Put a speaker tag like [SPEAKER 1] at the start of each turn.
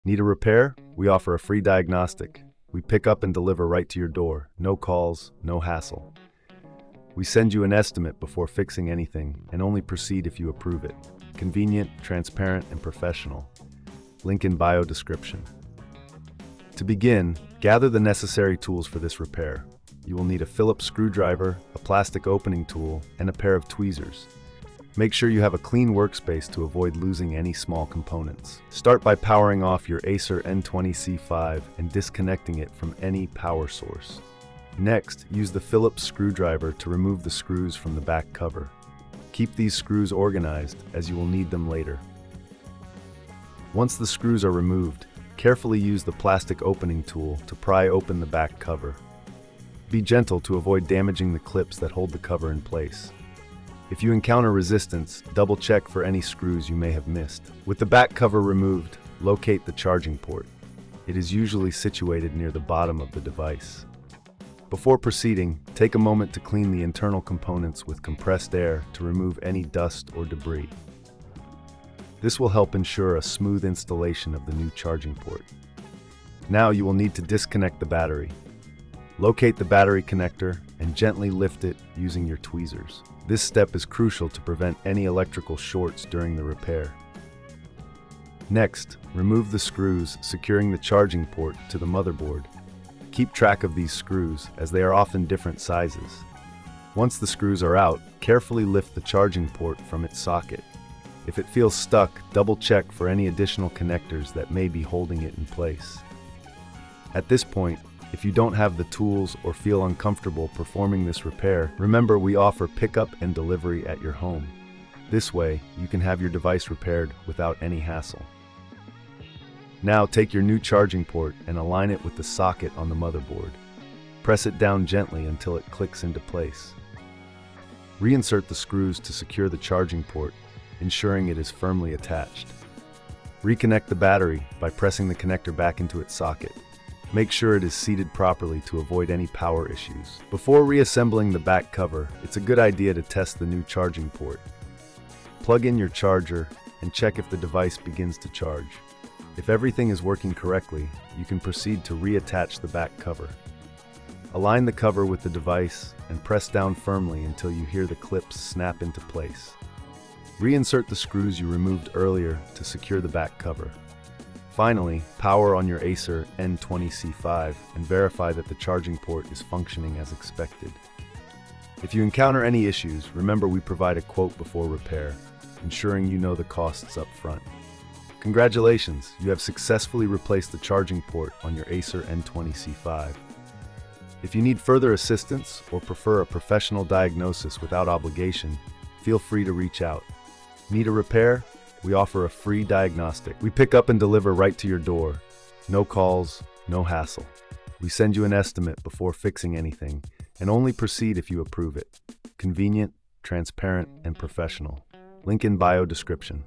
[SPEAKER 1] Need a repair? We offer a free diagnostic. We pick up and deliver right to your door. No calls, no hassle. We send you an estimate before fixing anything and only proceed if you approve it. Convenient, transparent, and professional. Link in bio description. To begin, gather the necessary tools for this repair. You will need a Phillips screwdriver, a plastic opening tool, and a pair of tweezers. Make sure you have a clean workspace to avoid losing any small components. Start by powering off your Acer N20C5 and disconnecting it from any power source. Next, use the Phillips screwdriver to remove the screws from the back cover. Keep these screws organized, as you will need them later. Once the screws are removed, carefully use the plastic opening tool to pry open the back cover. Be gentle to avoid damaging the clips that hold the cover in place. If you encounter resistance, double-check for any screws you may have missed. With the back cover removed, locate the charging port. It is usually situated near the bottom of the device. Before proceeding, take a moment to clean the internal components with compressed air to remove any dust or debris. This will help ensure a smooth installation of the new charging port. Now you will need to disconnect the battery. Locate the battery connector and gently lift it using your tweezers. This step is crucial to prevent any electrical shorts during the repair. Next, remove the screws securing the charging port to the motherboard. Keep track of these screws as they are often different sizes. Once the screws are out, carefully lift the charging port from its socket. If it feels stuck, double-check for any additional connectors that may be holding it in place. At this point, if you don't have the tools or feel uncomfortable performing this repair, remember we offer pickup and delivery at your home. This way, you can have your device repaired without any hassle. Now take your new charging port and align it with the socket on the motherboard. Press it down gently until it clicks into place. Reinsert the screws to secure the charging port, ensuring it is firmly attached. Reconnect the battery by pressing the connector back into its socket. Make sure it is seated properly to avoid any power issues. Before reassembling the back cover, it's a good idea to test the new charging port. Plug in your charger and check if the device begins to charge. If everything is working correctly, you can proceed to reattach the back cover. Align the cover with the device and press down firmly until you hear the clips snap into place. Reinsert the screws you removed earlier to secure the back cover. Finally, power on your Acer N20C5 and verify that the charging port is functioning as expected. If you encounter any issues, remember we provide a quote before repair, ensuring you know the costs up front. Congratulations, you have successfully replaced the charging port on your Acer N20C5. If you need further assistance or prefer a professional diagnosis without obligation, feel free to reach out. Need a repair? We offer a free diagnostic. We pick up and deliver right to your door. No calls, no hassle. We send you an estimate before fixing anything and only proceed if you approve it. Convenient, transparent, and professional. Link in bio description.